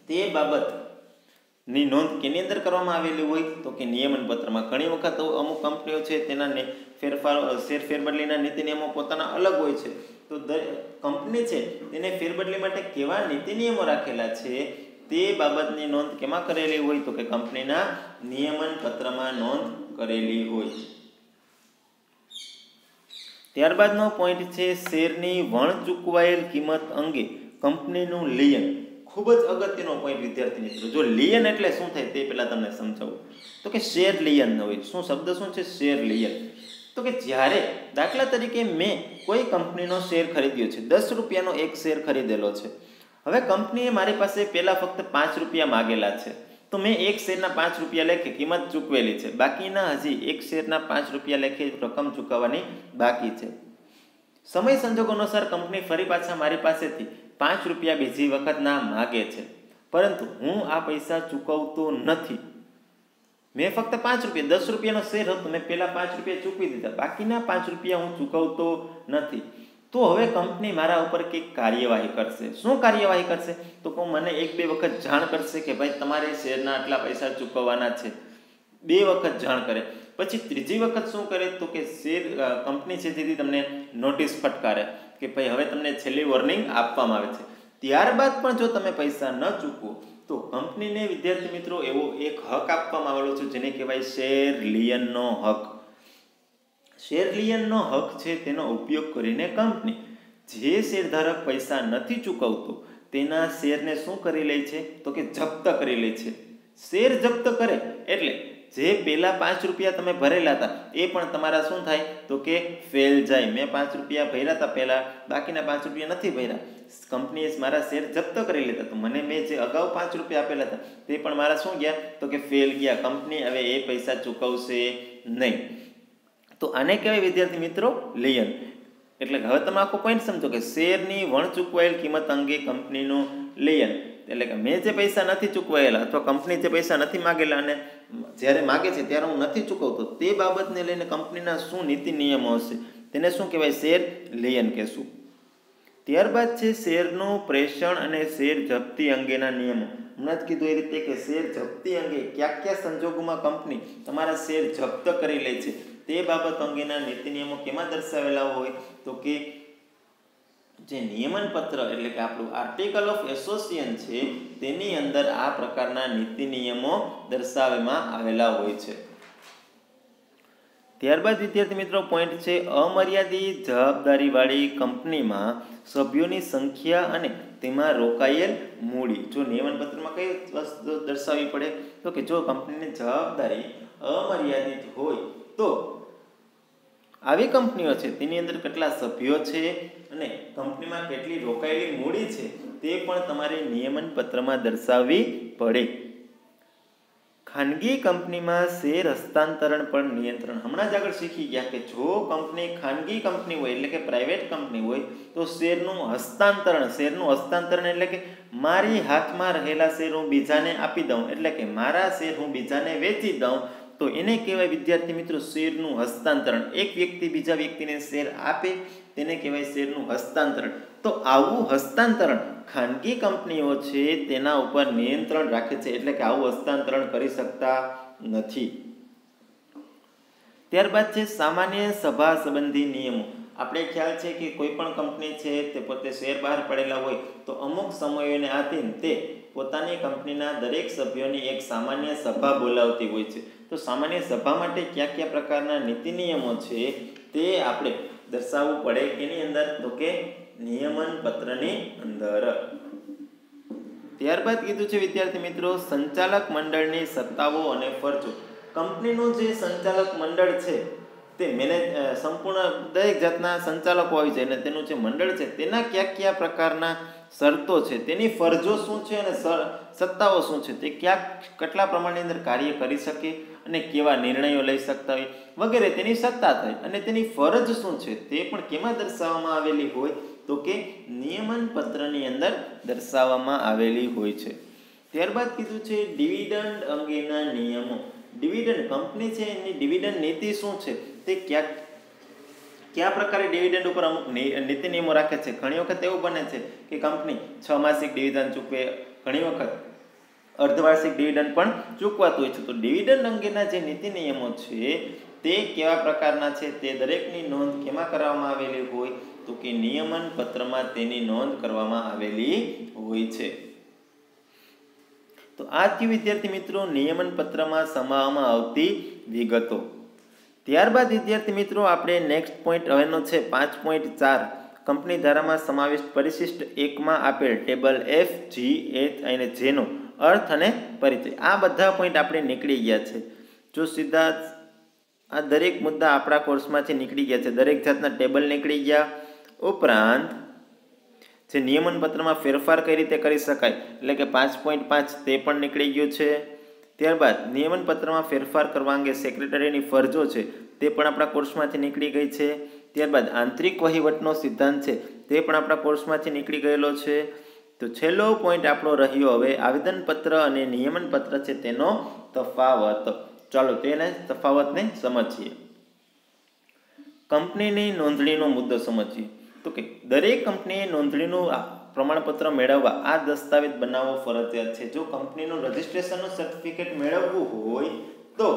તે બાબતની નોંધ કેની અંદર કરવામાં આવેલી હોય? તો કે નિયમન પત્રમાં. ઘણી વખત અમુક કંપનીઓ છે તેના શેર ફેરબદલીના નીતિ નિયમો પોતાના અલગ હોય છે, તો કંપની છે તેને ફેરબદલી માટે કેવા નીતિ નિયમો રાખેલા છે તે બાબતની નોંધ કેમાં કરેલી હોય? તો કે કંપનીના નિયમન પત્રમાં નોંધ કરેલી હોય. ત્યારબાદનો પોઈન્ટ છે શેરની વણ ચૂકવાયેલ કિંમત અંગે કંપનીનું લિયન. ખૂબ જ અગત્યનો પોઈન્ટ વિદ્યાર્થી મિત્રો. જો લિયન એટલે શું થાય તે પહેલા તમને સમજાવું. તો કે શેર લિયન હોય. શું શબ્દ શું છે? શેર લિયન. તો કે જ્યારે દાખલા તરીકે મેં કોઈ કંપનીનો શેર ખરીદ્યો છે, 10 રૂપિયાનો એક શેર ખરીદેલો છે. હવે કંપનીએ મારી પાસે પહેલાં ફક્ત 5 રૂપિયા માગેલા છે, તો મેં એક શેરના 5 રૂપિયા લેખે કિંમત ચૂકવેલી છે, બાકીના હજી એક શેરના 5 રૂપિયા લેખે રકમ ચૂકવવાની બાકી છે. સમય સંજોગો અનુસાર કંપની ફરી પાછા મારી પાસેથી ₹5 બીજી વખતના માગે છે, પરંતુ હું આ પૈસા ચૂકવતો નથી. મેં ફક્ત ₹5 ₹10નો શેર હતો, મેં પહેલાં ₹5 ચૂકવી દીધા, બાકીના ₹5 હું ચૂકવતો નથી. તો હવે કંપની મારા ઉપર કંઈક કાર્યવાહી કરશે. શું કાર્યવાહી કરશે? તો મને 1-2 વખત જાણ કરશે કે ભાઈ તમારે શેરના આટલા પૈસા ચૂકવવાના છે. 2 વખત જાણ કરે. પછી ત્રીજી વખત શું કરે? તો કે શેર કંપની છે તેથી તમને નોટિસ ફટકારે કે ભાઈ હવે તમને છેલ્લી વોર્નિંગ આપવામાં આવે છે. ત્યારબાદ પણ જો તમે પૈસા ન ચૂકવો તો કંપનીને વિદ્યાર્થી મિત્રો એવો એક હક આપવામાં આવેલો છે જેને કહેવાય શેર લિયનનો હક. શેર લિયનનો હક છે તેનો ઉપયોગ કરીને કંપની જે શેરધારક પૈસા નથી ચૂકવતો તેના શેરને શું કરી લે છે? તો કે જપ્ત કરી લે છે. શેર જપ્ત કરે એટલે જે પહેલા ₹5 તમે ભરેલા હતા એ પણ તમારા શું થાય? તો કે ફેલ જાય. મેં ₹5 ભર્યા હતા પહેલાં, બાકીના ₹5 નથી ભર્યા, કંપનીએ મારા શેર જપ્ત કરી લીધા, તો મેં જે અગાઉ ₹5 આપેલા હતા તે પણ મારા શું ગયા? તો કે ફેલ ગયા. કંપની હવે એ પૈસા ચૂકવશે નહીં. તો આને કહેવાય વિદ્યાર્થી મિત્રો લિયન. એટલે હવે તમે આખો પોઈન્ટ સમજો કે શેરની વણ ચૂકવાયેલ કિંમત અંગે કંપનીનું લિયન. એટલે કે મેં જે પૈસા નથી ચૂકવાયેલા અથવા કંપની જે પૈસા નથી માગેલા અને જ્યારે માગે છે ત્યારે હું નથી ચૂકવતો, તે બાબતને લઈને કંપનીના શું નીતિ નિયમો હશે તેને શું કહેવાય? શેર લિયન કહેશું. ત્યારબાદ છે શેરનું પ્રેષણ અને શેર જપ્તી અંગેના નિયમો. હમણાં જ કીધું એ રીતે કે શેર જપ્તી અંગે કયા કયા સંજોગોમાં કંપની તમારા શેર જપ્ત કરી લે છે તે બાબત અંગેના નીતિ નિયમો કેમાં દર્શાવેલા હોય? તો કે જે નિયમન પત્ર એટલે કે આપણું આર્ટિકલ ઓફ એસોસિએશન છે તેની અંદર આ પ્રકારના નીતિ નિયમો દર્શાવવામાં આવેલા હોય છે. ત્યારબાદ વિદ્યાર્થી મિત્રો પોઈન્ટ છે અમર્યાદિત જવાબદારીવાળી કંપનીમાં સભ્યોની સંખ્યા અને તેમાં રોકાયેલ મૂડી. જો નિયમન પત્રમાં કઈ વસ્તુ દર્શાવવી પડે? તો કે જો કંપનીની જવાબદારી અમર્યાદિત હોય તો આવી કંપનીઓ છે તેની અંદર કેટલા સભ્યો છે અને કંપનીમાં કેટલી રોકાયેલી મૂડી છે તે પણ તમારે નિયમન પત્રમાં દર્શાવવી પડે. ખાનગી કંપનીમાં શેર હસ્તાંતરણ પર નિયંત્રણ. હમણાં જ આગળ શીખી ગયા કે જો કંપની ખાનગી કંપની હોય એટલે કે પ્રાઇવેટ કંપની હોય તો શેરનું હસ્તાંતરણ એટલે કે મારી હાથમાં રહેલા શેર હું બીજાને આપી દઉં, એટલે કે મારા શેર હું બીજાને વેચી દઉં, તો એને કહેવાય વિદ્યાર્થી મિત્રો શેરનું હસ્તાંતરણ. એક વ્યક્તિ બીજા વ્યક્તિને શેર આપે તેને કહેવાય શેરનું હસ્તાંતરણ. તો આવું હસ્તાંતરણ ખાનગી કંપનીઓ છે તેના ઉપર નિયંત્રણ રાખે છે, એટલે કે આવું હસ્તાંતરણ કરી શકતા નથી. ત્યારબાદ છે સામાન્ય સભા સંબંધી નિયમો. આપણે ખ્યાલ છે કે કોઈ પણ કંપની છે તે પોતે શેર બહાર પડેલા હોય તો અમુક સમયોને આધીન તે પોતાની કંપનીના દરેક સભ્યોની એક સામાન્ય સભા બોલાવતી હોય છે. તો સામાન્ય સભા માટે કયા કયા પ્રકારના નીતિ નિયમો છે તે આપણે દર્શાવવું પડે એની અંદર? તો કે નિયમન પત્રની અંદર. ત્યારબાદ કીધું છે વિદ્યાર્થી મિત્રો સંચાલક મંડળની સત્તાઓ અને ફરજો. કંપનીનું જે સંચાલક મંડળ છે તે સંપૂર્ણ દરેક જાતના સંચાલકો આવી જાય અને તેનું જે મંડળ છે તેના કયા કયા પ્રકારના શરતો છે, તેની ફરજો શું છે અને સત્તાઓ શું છે, તે કેટલા પ્રમાણની અંદર કાર્ય કરી શકે અને કેવા નિર્ણયો લઈ શકતા હોય વગેરે તેની સત્તા થાય. અને તેની ફરજ શું છે તે પણ કેમાં દર્શાવવામાં આવેલી હોય? તો કે નિયમન પત્રની અંદર દર્શાવવામાં આવેલી હોય છે. ત્યારબાદ કીધું છે ડિવિડન્ડ અંગેના નિયમો. ડિવિડન્ડ કંપની છે એની ડિવિડન્ડ નીતિ શું છે તે કયા પ્રકારે ડિવિડન્ડ ઉપર અમુક નીતિ નિયમો રાખે છે. ઘણી વખત એવું બને છે કે કંપની 6 માસિક ડિવિડન્ડ ચૂકવે, ઘણી વખત અર્ધવાર્ષિક ડિવિડન્ડ પણ ચૂકવાતું હોય છે. તો ડિવિડન્ડ અંગેના જે નીતિ નિયમો છે તે કેવા પ્રકારના છે તે દરેકની નોંધ કેમાં કરવામાં આવેલી હોય? તો કે નિયમન પત્રમાં તેની નોંધ કરવામાં આવેલી હોય છે. તો આ થયું વિદ્યાર્થી મિત્રો નિયમન પત્રમાં સમાવવામાં આવતી વિગતો. ત્યારબાદ વિદ્યાર્થી મિત્રો આપણે નેક્સ્ટ પોઈન્ટ હવેનો છે 5.4 કંપની ધારામાં સમાવિષ્ટ પરિશિષ્ટ 1માં આપેલ ટેબલ F, G, H અને J નો અર્થ અને પરિચય. આ બધા પોઈન્ટ આપણે નીકળી ગયા છે. જો સીધા આ દરેક મુદ્દા આપણા કોર્સમાંથી નીકળી ગયા છે. દરેક જાતના ટેબલ નીકળી ગયા, ઉપરાંત જે નિયમન પત્રમાં ફેરફાર કઈ રીતે કરી શકાય એટલે કે 5.5 તે પણ નીકળી ગયું છે. ત્યારબાદ નિયમન પત્રમાં ફેરફાર કરવા અંગે સેક્રેટરીની ફરજો છે તે પણ આપણા કોર્સમાંથી નીકળી ગઈ છે. ત્યારબાદ આંતરિક વહીવટનો સિદ્ધાંત છે તે પણ આપણા કોર્સમાંથી નીકળી ગયેલો છે. તો છેલ્લો પોઈન્ટ આપણો રહ્યો હવે આવેદનપત્ર અને નિયમનપત્ર છે તેનો તફાવત. ચાલો તેને તફાવતને સમજીએ. કંપનીની નોંધણીનો મુદ્દો સમજીએ. તો કે દરેક કંપનીએ નોંધણીનું પ્રમાણપત્ર મેળવવા આ દસ્તાવેજ બનાવવો ફરજિયાત છે. જો કંપનીનું રજિસ્ટ્રેશનનું સર્ટિફિકેટ મેળવવું હોય તો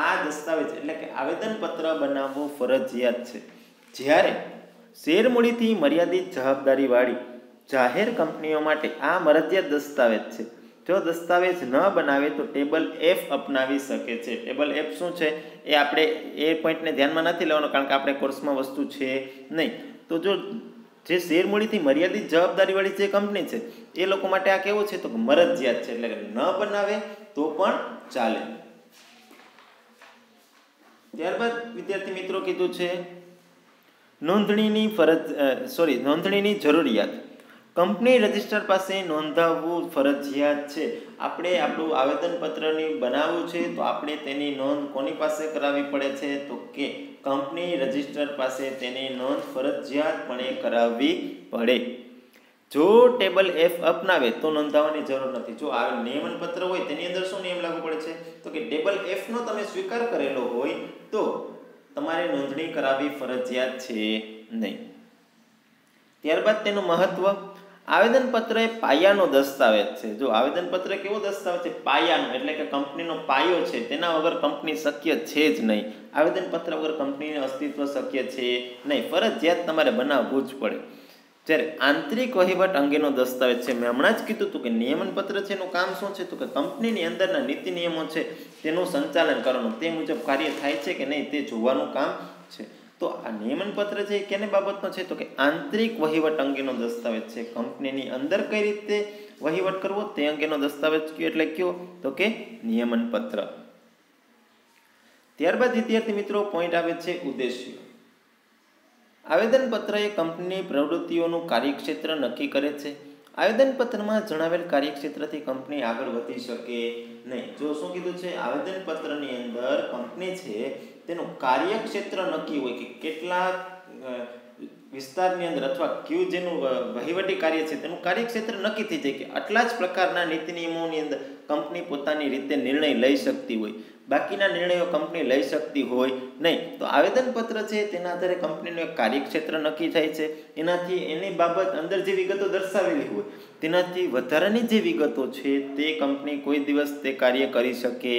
આ દસ્તાવેજ એટલે કે આવેદનપત્ર બનાવવું ફરજિયાત છે. જ્યારે શેરમૂડીથી મર્યાદિત જવાબદારીવાળી જાહેર કંપનીઓ માટે આ મરજિયાત દસ્તાવેજ છે. જો દસ્તાવેજ ન બનાવે તો ટેબલ એફ અપનાવી શકે છે. ટેબલ એફ શું છે એ આપણે એ પોઈન્ટને ધ્યાનમાં નથી લેવાનો, કારણ કે આપણે કોર્સમાં વસ્તુ છે નહીં. તો જો જે શેરમૂડીથી મર્યાદિત જવાબદારીવાળી જે કંપની છે એ લોકો માટે આ કેવું છે તો મરજિયાત છે, એટલે કે ન બનાવે તો પણ ચાલે. ત્યારબાદ વિદ્યાર્થી મિત્રો કીધું છે નોંધણીની જરૂરિયાત. કંપની રજિસ્ટ્રાર પાસે નોંધાવવું ફરજિયાત છે. આપણે આપણું આવેદનપત્રની બનાવવું છે તો આપણે તેની નોંધ કોની પાસે કરાવવી પડે છે તો કે કંપની રજિસ્ટ્રાર પાસે તેની નોંધ ફરજિયાતપણે કરાવવી પડે. જો ટેબલ એફ અપનાવે તો નોંધાવવાની જરૂર નથી. જો આ નિયમનપત્ર હોય તેની અંદર શું નિયમ લાગુ પડે છે તો કે ટેબલ એફનો તમે સ્વીકાર કરેલો હોય તો તમારે નોંધણી કરાવવી ફરજિયાત છે નહીં. ત્યારબાદ તેનું મહત્વ. આવેદનપત્ર એ પાયાનો દસ્તાવેજ છે. જો આવેદનપત્ર કેવો દસ્તાવેજ છે? પાયાનો, એટલે કે કંપનીનો પાયો છે, તેના વગર કંપની શક્ય છે જ નહીં. આવેદનપત્ર વગર કંપનીનું અસ્તિત્વ શક્ય છે નહીં, ફરજિયાત તમારે બનાવવું જ પડે. જ્યારે આંતરિક વહીવટ અંગેનો દસ્તાવેજ છે, મેં હમણાં જ કીધું હતું કે નિયમનપત્ર છે એનું કામ શું છે તો કે કંપનીની અંદરના નીતિ નિયમો છે તેનું સંચાલન કરવાનું, તે મુજબ કાર્ય થાય છે કે નહીં તે જોવાનું કામ છે. તો આ નિયમનપત્ર છે એ કેને બાબતનો છે તો કે આંતરિક વહીવટ અંગેનો દસ્તાવેજ છે. કંપનીની અંદર કઈ રીતે વહીવટ કરવો તે અંગેનો દસ્તાવેજ કયો એટલે કયો તો કે નિયમનપત્ર. ત્યારબાદ વિદ્યાર્થી મિત્રો પોઈન્ટ આવે છે ઉદ્દેશ્ય. આવેદનપત્ર એ કંપનીની પ્રવૃત્તિઓનું કાર્યક્ષેત્ર નક્કી કરે છે. આવેદનપત્રમાં જણાવેલ કાર્યક્ષેત્રથી કંપની આગળ વધી શકે નહીં. જો શું કીધું છે આવેદનપત્રની અંદર કંપની છે તેનું કાર્યક્ષેત્ર નક્કી હોય કે કેટલા વિસ્તારની અંદર અથવા કયું જેનું વહીવટી કાર્ય છે તેનું કાર્યક્ષેત્ર નક્કી થઈ જાય કે આટલા જ પ્રકારના નીતિ નિયમોની અંદર કંપની પોતાની રીતે નિર્ણય લઈ શકતી હોય, બાકીના નિર્ણયો કંપની લઈ શકતી હોય નહીં. તો આવેદનપત્ર છે તેના આધારે કંપનીનું એક કાર્યક્ષેત્ર નક્કી થાય છે. એનાથી એની બાબત અંદર જે વિગતો દર્શાવેલી હોય તેનાથી વધારાની જે વિગતો છે તે કંપની કોઈ દિવસ તે કાર્ય કરી શકે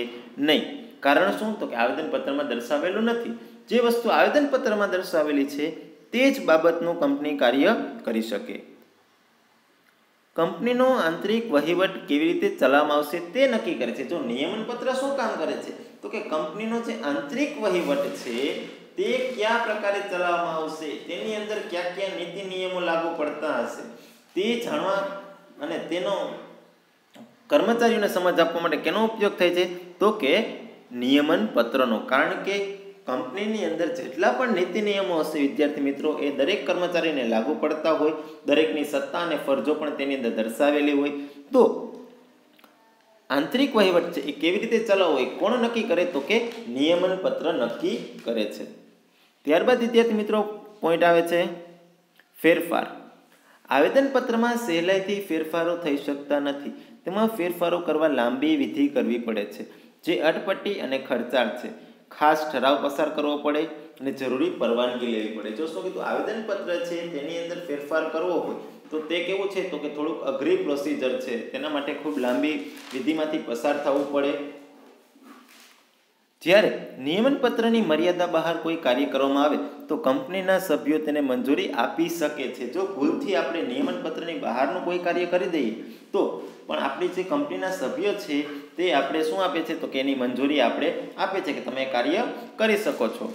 નહીં. કારણ શું તો કે આવેદનપત્રમાં દર્શાવેલું નથી. જે વસ્તુ આવેદનપત્રમાં દર્શાવેલી છે તે જ બાબતનું કંપની કાર્ય કરી શકે. કંપનીનો આંતરિક વહીવટ કેવી રીતે ચલાવવામાં આવશે તે નક્કી કરે છે. જો નિયમનપત્ર શું કામ કરે છે તો કે કંપનીનો જે આંતરિક વહીવટ છે તે કયા પ્રકારે ચલાવવામાં આવશે, તેની અંદર કયા કયા નીતિ નિયમો લાગુ પડતા હશે તે જાણવા અને તેનો કર્મચારીઓને સમજ આપવા માટે કેનો ઉપયોગ થાય છે તો કે નિયમનપત્રનો. કારણ કે કંપનીની અંદર જેટલા પણ નીતિ નિયમો હશે વિદ્યાર્થી મિત્રો એ દરેક કર્મચારીને લાગુ પડતા હોય, દરેકની સત્તા અને ફરજો પણ તેની અંદર દર્શાવેલી હોય. તો આંતરિક વહીવટ છે એ કેવી રીતે ચલાવવો એ કોણ નક્કી કરે તો કે નિયમનપત્ર નક્કી કરે છે. ત્યારબાદ વિદ્યાર્થી મિત્રો પોઈન્ટ આવે છે ફેરફાર. આવેદનપત્રમાં સહેલાઈથી ફેરફારો થઈ શકતા નથી. તેમાં ફેરફારો કરવા લાંબી વિધિ કરવી પડે છે જે અટપટી અને ખર્ચાળ છે. ખાસ ઠરાવ પસાર કરવો પડે અને જરૂરી પરવાનગી લેવી પડે. જો શું કીધું આવેદનપત્ર છે તેની અંદર ફેરફાર કરવો હોય તો તે કેવું છે તો કે થોડુંક અઘરી પ્રોસિજર છે, તેના માટે ખૂબ લાંબી વિધિમાંથી પસાર થવું પડે. જ્યારે નિયમનપત્રની મર્યાદા બહાર કોઈ કાર્ય કરવામાં આવે તો કંપનીના સભ્યો તેને મંજૂરી આપી શકે છે. જો ભૂલથી આપણે નિયમનપત્રની બહારનું કોઈ કાર્ય કરી દઈએ તો પણ આપણી જે કંપનીના સભ્યો છે તે આપણે શું આપે છે તો કે એની મંજૂરી આપણે આપે છે કે તમે કાર્ય કરી શકો છો.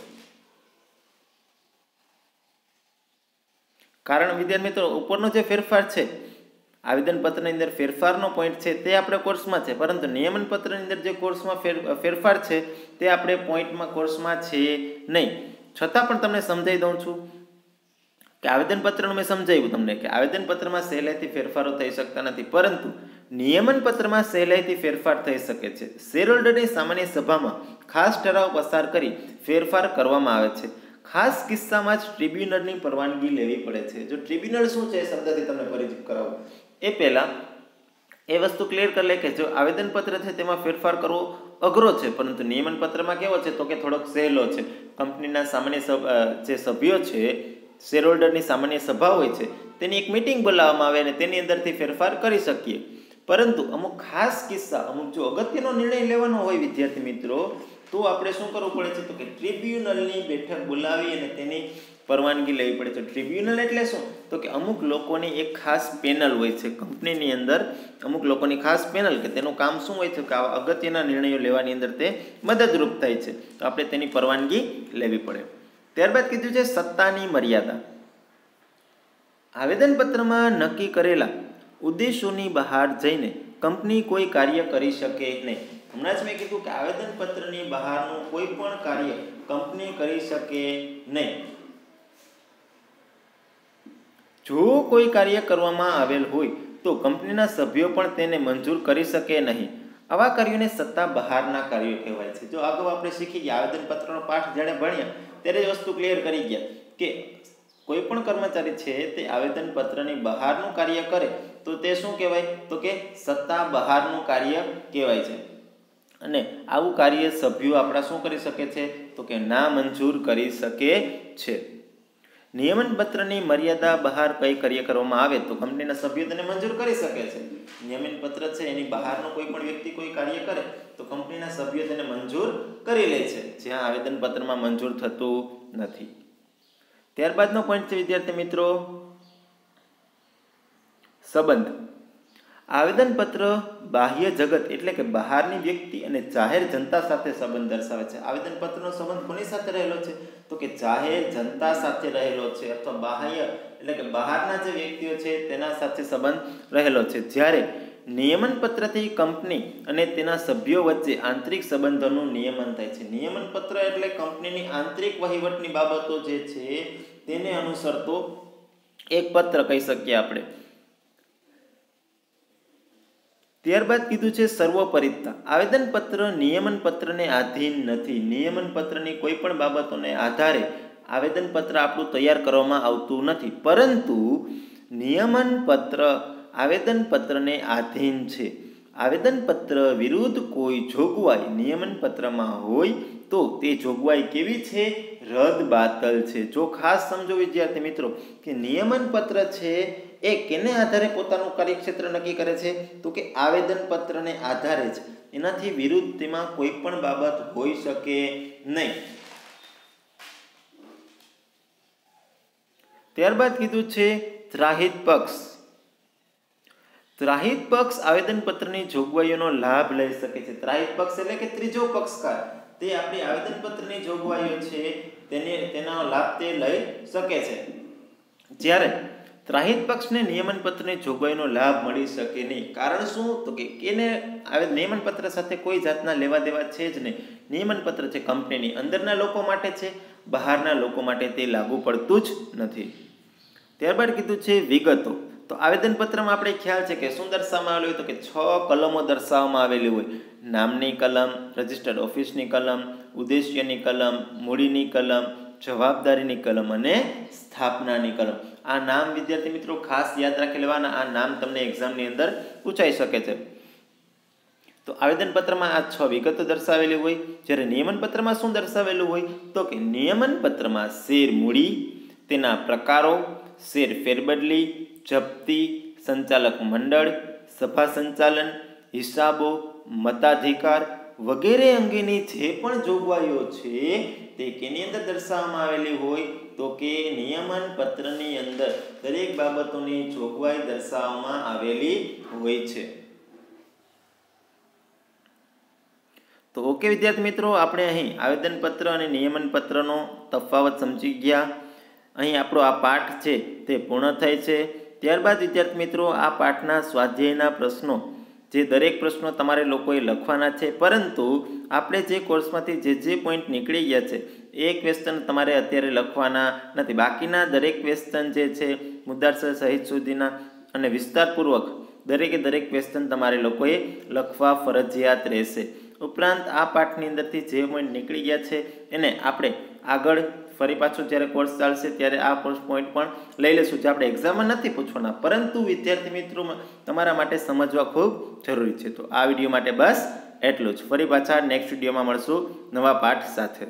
કારણ વિદ્યાર્થી મિત્રો ઉપરનો જે ફેરફાર છે આવેદનપત્રની અંદર ફેરફારનો પોઈન્ટ છે તે આપણે કોર્સમાં છે, પરંતુ નિયમનપત્રની અંદર જે કોર્સમાં ફેરફાર છે તે આપણે પોઈન્ટમાં કોર્સમાં છે નહીં. છતાં પણ તમને સમજાવી દઉં છું કે આવેદનપત્રનું મેં સમજાવ્યું તમને કે આવેદનપત્રમાં સહેલાઈથી ફેરફારો થઈ શકતા નથી, પરંતુ નિયમન પત્રમાં સહેલાઈથી ફેરફાર થઈ શકે છે. શેરહોલ્ડરની સામાન્ય સભામાં ખાસ ઠરાવ પસાર કરી ફેરફાર કરવામાં આવે છે. ખાસ કિસ્સામાં જ ટ્રિબ્યુનલની પરવાનગી લેવી પડે છે. જો ટ્રિબ્યુનલ શું છે એ શબ્દથી તમને પરિચિત કરાવું એ પહેલાં એ વસ્તુ ક્લિયર કરી લે કે જો આવેદનપત્ર છે તેમાં ફેરફાર કરવો અઘરો છે, પરંતુ નિયમન પત્રમાં કેવો છે તો કે થોડોક સહેલો છે. કંપનીના સામાન્ય જે સભ્યો છે, શેરહોલ્ડરની સામાન્ય સભા હોય છે, તેની એક મિટિંગ બોલાવવામાં આવે અને તેની અંદરથી ફેરફાર કરી શકીએ. પરંતુ અમુક ખાસ કિસ્સા, અમુક જો અગત્યનો નિર્ણય લેવાનો હોય વિદ્યાર્થી મિત્રો, તો આપણે શું કરવું પડે છે તો કે ટ્રિબ્યુનલની બેઠક બોલાવી અને તેની પરવાનગી લેવી પડે છે. ટ્રિબ્યુનલ એટલે શું તો કે અમુક લોકોની એક ખાસ પેનલ હોય છે કંપનીની અંદર, અમુક લોકોની ખાસ પેનલ કે તેનું કામ શું હોય છે કે આવા અગત્યના નિર્ણયો લેવાની અંદર તે મદદરૂપ થાય છે. તો આપણે તેની પરવાનગી લેવી પડે. ત્યારબાદ કીધું છે સત્તાની મર્યાદા. આવેદનપત્રમાં નક્કી કરેલા ઉદ્દેશોની બહાર જઈને કંપની કોઈ કાર્ય કરી શકે નહીં. હમણાં જ મેં કીધું કે આવેદનપત્રની બહારનું કોઈ પણ કાર્ય કંપની કરી શકે નહીં. જો કોઈ કાર્ય કરવામાં આવેલ હોય તો કંપનીના સભ્યો પણ તેને મંજૂર કરી શકે નહીં. આવા કાર્યોને સત્તા બહારના કાર્યો કહેવાય છે. જો અગાઉ આપણે શીખી ગયા આવેદનપત્રનો પાઠ જ્યારે ભણ્યા ત્યારે જ વસ્તુ ક્લિયર કરી ગયા કે કોઈ પણ કર્મચારી છે તે આવેદનપત્રની બહારનું કાર્ય કરે તો તે શું કહેવાય તો કે સત્તા બહારનું કાર્ય કહેવાય છે. અને આવું કાર્ય સભ્યો આપણા શું કરી શકે છે તો કે ના મંજૂર કરી શકે છે. નિયમન પત્રની મર્યાદા બહાર કઈ કાર્ય કરવામાં આવે તો કંપનીના સભ્યો તેને મંજૂર કરી શકે છે. નિયમન પત્ર છે એની બહારનો કોઈ પણ વ્યક્તિ કોઈ કાર્ય કરે તો કંપનીના સભ્યો તેને મંજૂર કરી લે છે, જ્યાં આવેદનપત્રમાં મંજૂર થતું નથી. ત્યારબાદનો પોઈન્ટ છે વિદ્યાર્થી મિત્રો સંબંધ. આવેદનપત્ર બાહ્ય જગત એટલે કે બહારની વ્યક્તિ અને જાહેર જનતા સાથે સંબંધ દર્શાવે છે. આવેદનપત્રનો સંબંધ કોની સાથે રહેલો છે તો કે જાહેર જનતા સાથે રહેલો છે, અથવા બાહ્ય એટલે કે બહારના જે વ્યક્તિઓ છે તેના સાથે સંબંધ રહેલો છે. જ્યારે નિયમન પત્રથી કંપની અને તેના સભ્યો વચ્ચે આંતરિક સંબંધોનું નિયમન થાય છે. નિયમન પત્ર એટલે કંપનીની આંતરિક વહીવટની બાબતો જે છે તેને અનુસરતો એક પત્ર કહી શકીએ આપણે. ત્યારબાદ કીધું છે સર્વોપરિતા. આવેદનપત્ર નિયમન પત્રને આધીન નથી. નિયમન પત્રની કોઈ પણ બાબતોને આધારે આવેદનપત્ર આપણું તૈયાર કરવામાં આવતું નથી, પરંતુ નિયમન પત્ર આવેદનપત્રને આધીન છે. આવેદનપત્ર વિરુદ્ધ કોઈ જોગવાઈ નિયમન પત્રમાં હોય તો તે જોગવાઈ કેવી છે? રદ બાતલ છે. જો ખાસ સમજો વિદ્યાર્થી મિત્રો કે નિયમન પત્ર છે એ કેને આધારે પોતાનું કાર્યક્ષેત્ર નક્કી કરે છે તો કે આવેદનપત્રને આધારે જ. એનાથી વિરુદ્ધ તેમાં કોઈ પણ બાબત હોઈ શકે નહીં. ત્યારબાદ કીધું છે ત્રાહિત પક્ષ. ત્રાહિત પક્ષ આવેદનપત્રની જોગવાઈઓનો લાભ લઈ શકે છે. ત્રાહિત પક્ષ એટલે કે ત્રીજો પક્ષકાર, તે આપણી આવેદનપત્રની જોગવાઈઓ છે તેનો લાભ તે લઈ શકે છે. જ્યારે ત્રાહિત પક્ષને નિયમન પત્રની જોગવાઈનો લાભ મળી શકે નહીં. કારણ શું તો કે એને નિયમન પત્ર સાથે કોઈ જાતના લેવા દેવા છે જ નહીં. નિયમન પત્ર છે કંપનીની અંદરના લોકો માટે છે, બહારના લોકો માટે તે લાગુ પડતું જ નથી. ત્યારબાદ કીધું છે વિગતો. તો આવેદનપત્રમાં આપણે ખ્યાલ છે કે શું દર્શાવવામાં આવેલું હોય તો કે 6 કલમો દર્શાવવામાં આવેલી હોય. નામની કલમ, રજિસ્ટર્ડ ઓફિસની કલમ, ઉદ્દેશ્યની કલમ, મૂડીની કલમ, જવાબદારીની કલમ અને સ્થાપનાની કલમ. આ નામ વિદ્યાર્થી મિત્રો ખાસ યાદ રાખી લેવાના. આ નામ તમને એક્ઝામની અંદર પૂછાઈ શકે છે. તો આવેદનપત્રમાં આ 6 વિગતો દર્શાવેલી હોય. જ્યારે નિયમન પત્રમાં શું દર્શાવેલું હોય તો કે નિયમન પત્રમાં શેર મૂડી, તેના પ્રકારો, શેર ફેરબદલી, જપ્તી, સંચાલક મંડળ, સભા સંચાલન, હિસાબો, મતાધિકાર વગેરે અંગેની જે પણ જોગવાઈઓ છે તે કેની અંદર દર્શાવવામાં આવેલી હોય તો કે નિયમન પત્રની અંદર દરેક બાબતોની જોગવાઈ દર્શાવવામાં આવેલી હોય છે. તો ઓકે વિદ્યાર્થી મિત્રો, આપણે અહીં આવેદનપત્ર અને નિયમન પત્રનો તફાવત સમજી ગયા. અહીં આપણો આ પાઠ છે તે પૂર્ણ થાય છે. ત્યારબાદ વિદ્યાર્થી મિત્રો આ પાઠના સ્વાધ્યાયના પ્રશ્નો, જે દરેક પ્રશ્નો તમારે લોકોએ લખવાના છે, પરંતુ આપણે જે કોર્સમાંથી જે પોઈન્ટ નીકળી ગયા છે એ ક્વેશ્ચન તમારે અત્યારે લખવાના નથી. બાકીના દરેક ક્વેશ્ચન જે છે મુદ્દાસર સહિત સુધીના અને વિસ્તારપૂર્વક દરેકે દરેક ક્વેશ્ચન તમારે લોકોએ લખવા ફરજિયાત રહેશે. ઉપરાંત આ પાઠની અંદરથી જે પોઈન્ટ નીકળી ગયા છે એને આપણે આગળ ફરી પાછો જ્યારે કોર્સ ચાલશે ત્યારે આ પોઈન્ટ પણ લઈ લઈશું, જે આપણે એક્ઝામમાં નથી પૂછવાના, પરંતુ વિદ્યાર્થી મિત્રોમાં તમારા માટે સમજવા ખૂબ જરૂરી છે. તો આ વિડીયો માટે બસ એટલું જ. ફરી પાછા નેક્સ્ટ વિડીયોમાં મળશું નવા પાઠ સાથે.